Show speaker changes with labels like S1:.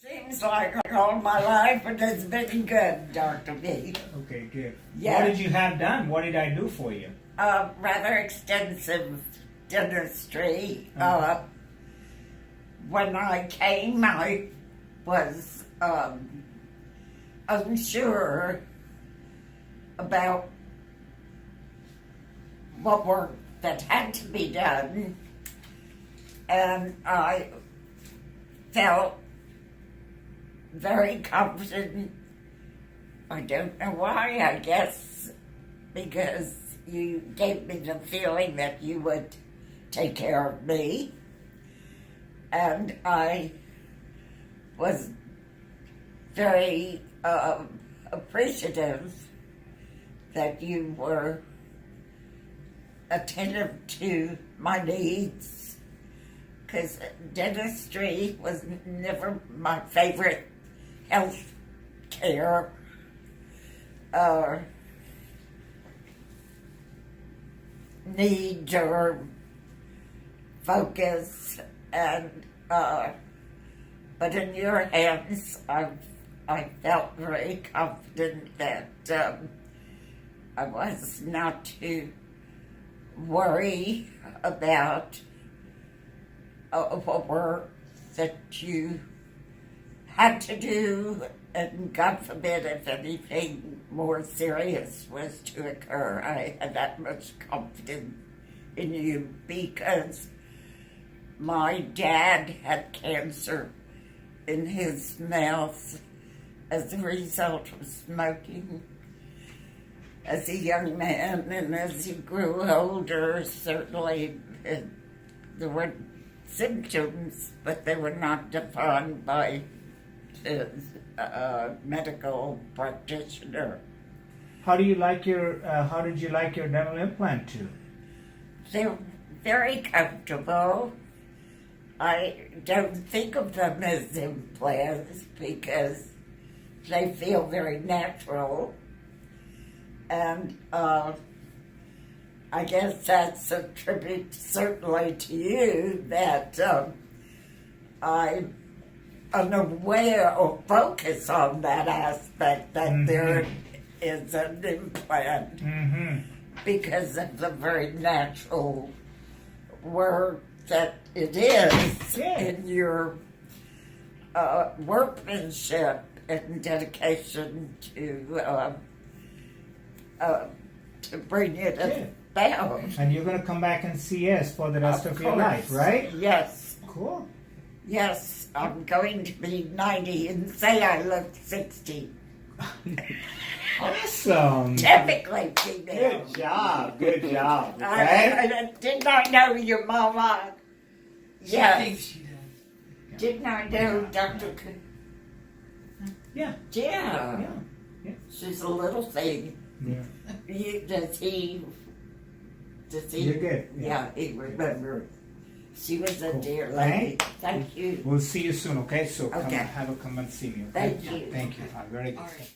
S1: Seems like all my life it has been good, Dr. B.
S2: Okay, good.
S1: Yeah.
S2: What did you have done? What did I do for you?
S1: Rather extensive dentistry. When I came, I was unsure about what work that had to be done, and I felt very confident. I don't know why, I guess because you gave me the feeling that you would take care of me, and I was very appreciative that you were attentive to my needs, because dentistry was never my favorite health care need or focus, and but in your hands I felt very confident that I was not to worry about work that you had to do, and God forbid if anything more serious was to occur. I had that much confidence in you because my dad had cancer in his mouth as a result of smoking as a young man, and as he grew older, certainly there were symptoms, but they were not defined by his medical practitioner.
S2: How do you like your? How did you like your dental implant too?
S1: They're very comfortable. I don't think of them as implants because they feel very natural. And I guess that's a tribute certainly to you that I'm unaware or focus on that aspect that there is an implant because of the very natural work that it is in your workmanship and dedication to bring it about.
S2: And you're going to come back and see us for the rest of your life, right?
S1: Yes.
S2: Cool.
S1: Yes, I'm going to be 90 and say I look 60.
S2: Awesome.
S1: Typically female.
S2: Good job. Good job. Okay.
S1: I did not know your mama. Yes.
S3: She does.
S1: Didn't I know Dr.
S2: Yeah.
S1: Yeah.
S2: Yeah.
S1: She's a little thing.
S2: Yeah.
S1: Does he?
S2: You're good.
S1: Yeah, he remembers. She was a
S2: Cool.
S1: dear lady. Thank you.
S2: We'll see you soon, okay? So
S1: Okay.
S2: have her come and see me, okay?
S1: Thank you.
S2: Thank you. Very good.
S3: All right.